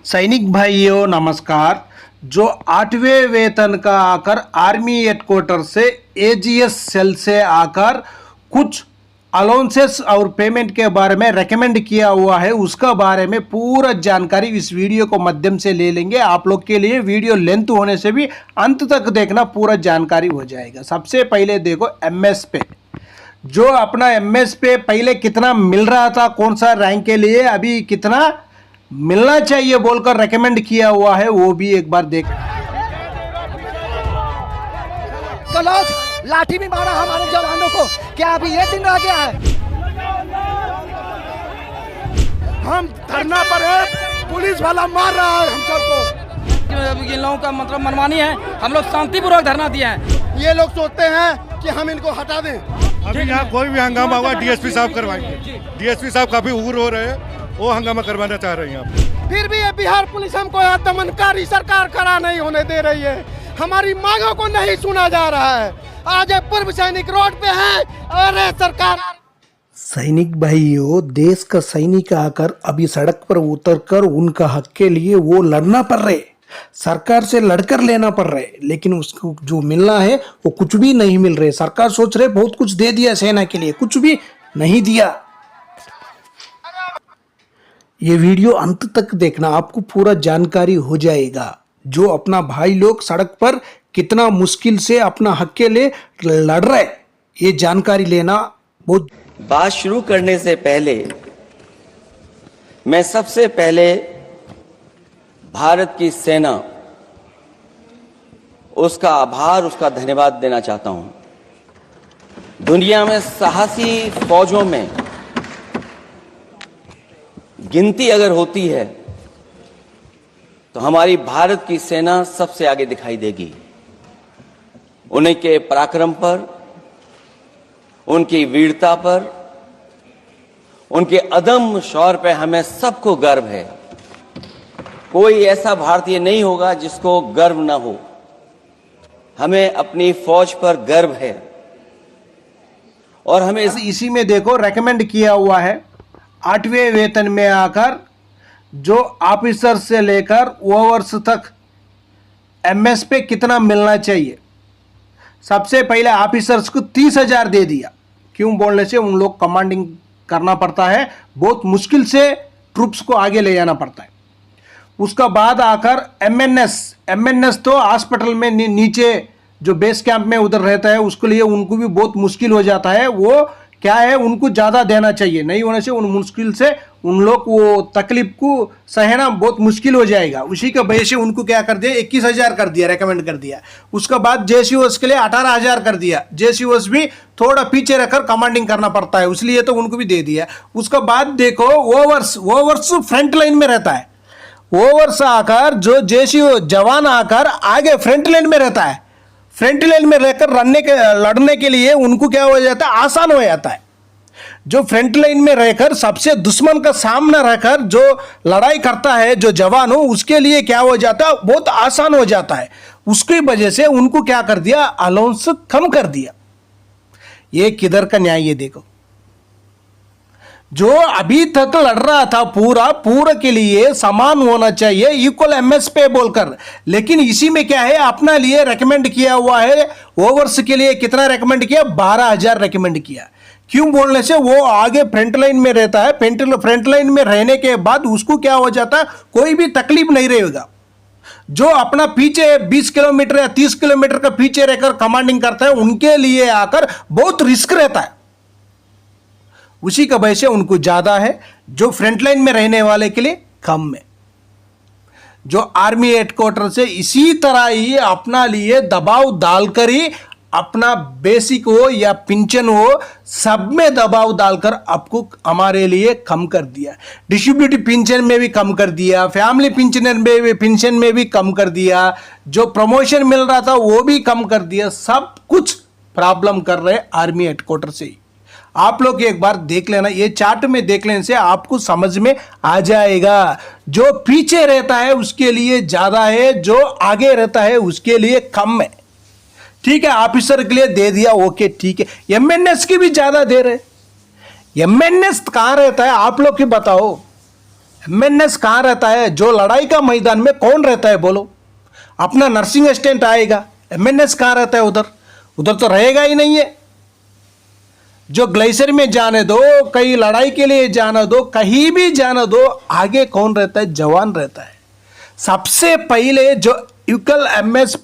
सैनिक भाइयों नमस्कार। जो 8वें वेतन का आकर आर्मी हेडक्वार्टर से एजीएस सेल से आकर कुछ अलाउंसेस और पेमेंट के बारे में रेकमेंड किया हुआ है, उसका बारे में पूरा जानकारी इस वीडियो को माध्यम से ले लेंगे। आप लोग के लिए वीडियो लेंथ होने से भी अंत तक देखना, पूरा जानकारी हो जाएगा। सबसे पहले देखो एमएस पे, जो अपना एमएस पे पहले कितना मिल रहा था, कौन सा रैंक के लिए अभी कितना मिलना चाहिए बोलकर रेकमेंड किया हुआ है, वो भी एक बार देख। कलौज लाठी भी मारा हमारे जवानों को, क्या अभी ये दिन रह गया है? हम धरना पर है, पुलिस वाला मार रहा है हम सबको। इन लोगों का मतलब मनमानी है, हम लोग शांतिपूर्वक धरना दिया है। ये लोग सोचते हैं कि हम इनको हटा दें। अभी यहाँ कोई भी हंगामा हुआ डीएसपी साहब करवाएंगे। डीएसपी साहब काफी उग्र हो रहे हैं, वो हंगामा करवाना चाह रहे हैं यहाँ। फिर भी ये बिहार पुलिस हमको यहाँ दमनकारी सरकार खड़ा नहीं होने दे रही है, हमारी मांगों को नहीं सुना जा रहा है। आज पूर्व सैनिक रोड पे है और सरकार। सैनिक भाइयों, देश का सैनिक आकर अभी सड़क पर उतरकर उनका हक के लिए वो लड़ना पड़ रहे, सरकार से लड़कर लेना पड़ रहा है, लेकिन उसको जो मिलना है वो कुछ भी नहीं मिल रहे। सरकार सोच रहे बहुत कुछ दे दिया सेना के लिए, कुछ भी नहीं दिया। ये वीडियो अंत तक देखना, आपको पूरा जानकारी हो जाएगा। जो अपना भाई लोग सड़क पर कितना मुश्किल से अपना हक के लिए लड़ रहे, ये जानकारी लेना बहुत। बात शुरू करने से पहले मैं सबसे पहले भारत की सेना, उसका आभार, उसका धन्यवाद देना चाहता हूं। दुनिया में साहसी फौजों में गिनती अगर होती है तो हमारी भारत की सेना सबसे आगे दिखाई देगी। उन्हीं के पराक्रम पर, उनकी वीरता पर, उनके अदम्य शौर्य पे हमें सबको गर्व है। कोई ऐसा भारतीय नहीं होगा जिसको गर्व ना हो। हमें अपनी फौज पर गर्व है और हमें इसी में देखो रेकमेंड किया हुआ है 8वें वेतन में आकर जो ऑफिसर से लेकर ओवर्स तक एमएस पे कितना मिलना चाहिए। सबसे पहले ऑफिसर्स को 30,000 दे दिया। क्यों बोलने से उन लोग कमांडिंग करना पड़ता है, बहुत मुश्किल से ट्रूप्स को आगे ले जाना पड़ता है। उसका बाद आकर एमएनएस तो हॉस्पिटल में नीचे जो बेस कैंप में उधर रहता है, उसके लिए उनको भी बहुत मुश्किल हो जाता है। वो क्या है, उनको ज़्यादा देना चाहिए, नहीं होने से उन मुश्किल से उन लोग वो तकलीफ को सहना बहुत मुश्किल हो जाएगा। उसी का वजह से उनको क्या कर दिया, 21,000 कर दिया, रेकमेंड कर दिया। उसका बाद जेसीओएस के लिए 18,000 कर दिया। जेसीओएस भी थोड़ा पीछे रखकर कमांडिंग करना पड़ता है, इसलिए तो उनको भी दे दिया। उसका बाद देखो ओवर्स फ्रंट लाइन में रहता है। ओवर्स आकर जो जेसीओ जवान आकर आगे फ्रंट लाइन में रहता है, फ्रंट लाइन में रहकर लड़ने के लिए उनको क्या हो जाता है, आसान हो जाता है। जो फ्रंट लाइन में रहकर सबसे दुश्मन का सामना रहकर जो लड़ाई करता है जो जवान हो, उसके लिए क्या हो जाता है, बहुत आसान हो जाता है। उसकी वजह से उनको क्या कर दिया, अलाउंस कम कर दिया। ये किधर का न्याय, ये देखो। जो अभी तक लड़ रहा था पूरा के लिए समान होना चाहिए, इक्वल एमएस पे बोलकर, लेकिन इसी में क्या है, अपना लिए रेकमेंड किया हुआ है। ओवर्स के लिए कितना रेकमेंड किया, 12,000 रेकमेंड किया। क्यों बोलने से वो आगे फ्रंट लाइन में रहता है, फ्रंट लाइन में रहने के बाद उसको क्या हो जाता है, कोई भी तकलीफ नहीं रहेगा। जो अपना पीछे 20 किलोमीटर या 30 किलोमीटर का पीछे रहकर कमांडिंग करता है, उनके लिए आकर बहुत रिस्क रहता है। उसी का वजह से उनको ज्यादा है, जो फ्रंट लाइन में रहने वाले के लिए कम है। जो आर्मी हेडक्वार्टर से इसी तरह ही अपना लिए दबाव डालकर ही अपना बेसिक हो या पिंचन हो, सब में दबाव डालकर आपको हमारे लिए कम कर दिया। डिस्ट्रीब्यूटिव पिंचन में भी कम कर दिया, फैमिली पिंचन में भी कम कर दिया, जो प्रमोशन मिल रहा था वो भी कम कर दिया। सब कुछ प्रॉब्लम कर रहे आर्मी हेडक्वार्टर से ही। आप लोग एक बार देख लेना, ये चार्ट में देख लेने से आपको समझ में आ जाएगा। जो पीछे रहता है उसके लिए ज्यादा है, जो आगे रहता है उसके लिए कम है। ठीक है, ऑफिसर के लिए दे दिया, ओके ठीक है। एमएनएस की भी ज्यादा दे रहे। एमएनएस कहां रहता है, आप लोग ही बताओ। एमएनएस कहाँ रहता है? जो लड़ाई का मैदान में कौन रहता है बोलो? अपना नर्सिंग असिस्टेंट आएगा, एमएनएस कहाँ रहता है? उधर उधर तो रहेगा ही नहीं है। जो ग्लेशियर में जाने दो, कहीं लड़ाई के लिए जाना दो, कहीं भी जाना दो, आगे कौन रहता है? जवान रहता है। सबसे पहले जो इक्वल एमएस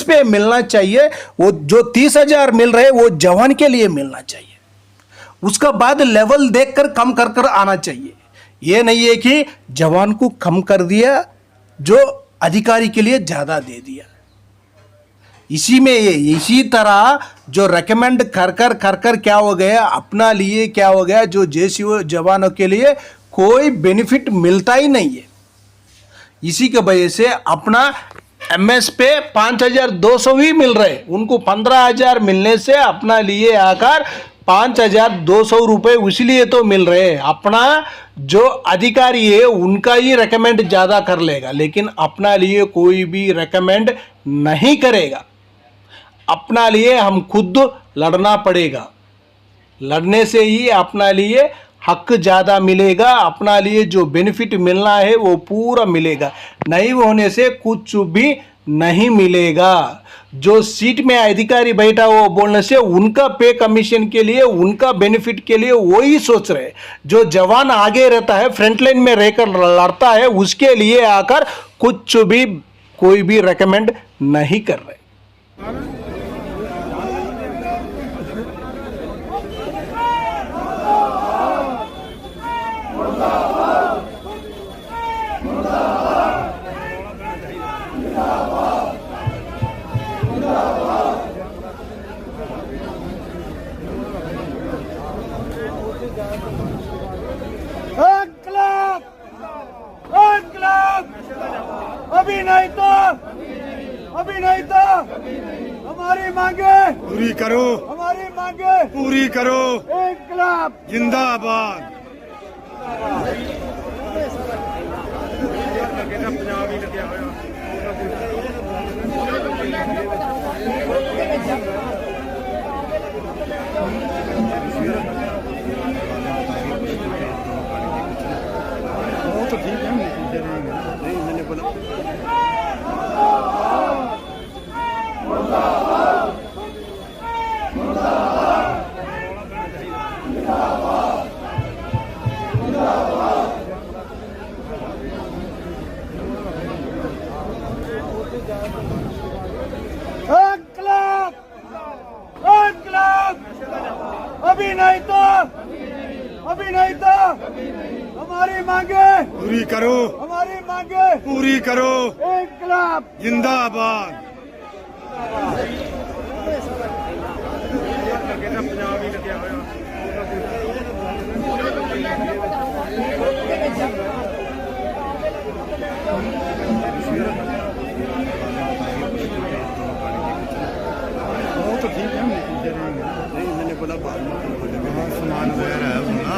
पे मिलना चाहिए, वो जो 30,000 मिल रहे वो जवान के लिए मिलना चाहिए। उसका बाद लेवल देखकर कम कर कर आना चाहिए। ये नहीं है कि जवान को कम कर दिया, जो अधिकारी के लिए ज्यादा दे दिया। इसी तरह जो रेकमेंड कर कर क्या हो गया, अपना लिए क्या हो गया, जो जेसीओ जवानों के लिए कोई बेनिफिट मिलता ही नहीं है। इसी के वजह से अपना एमएस पे 5,200 ही मिल रहे, उनको 15,000 मिलने से अपना लिए आकर 5,200 रुपये इसलिए तो मिल रहे। अपना जो अधिकारी है उनका ही रेकमेंड ज़्यादा कर लेगा, लेकिन अपना लिए कोई भी रेकमेंड नहीं करेगा। अपना लिए हम खुद लड़ना पड़ेगा, लड़ने से ही अपना लिए हक ज़्यादा मिलेगा, अपना लिए जो बेनिफिट मिलना है वो पूरा मिलेगा। नहीं होने से कुछ भी नहीं मिलेगा। जो सीट में अधिकारी बैठा वो बोलने से उनका पे कमीशन के लिए, उनका बेनिफिट के लिए वही सोच रहे। जो जवान आगे रहता है, फ्रंट लाइन में रहकर लड़ता है, उसके लिए आकर कुछ भी कोई भी रेकमेंड नहीं कर रहे। अभी नहीं तो हमारी मांगे पूरी करो, हमारी मांगे पूरी करो। इंकलाब जिंदाबाद। तो ठीक है, नहीं मैंने बोला अभी नहीं तो हमारी मांगे पूरी करो, हमारी मांगे पूरी करो। इंकलाब जिंदाबाद। तो ठीक है, नहीं मैंने बोला बाद में सामान वगैरह है ना।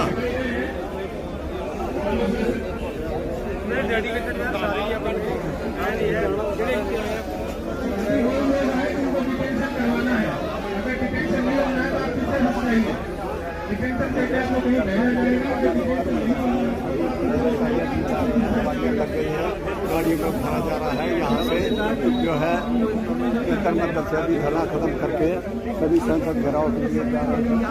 गाड़ी को भरा जा रहा है। यहाँ से जो है मतलब से अभी धरना खत्म करके सभी संसद घेराव के लिए जा रहे हैं।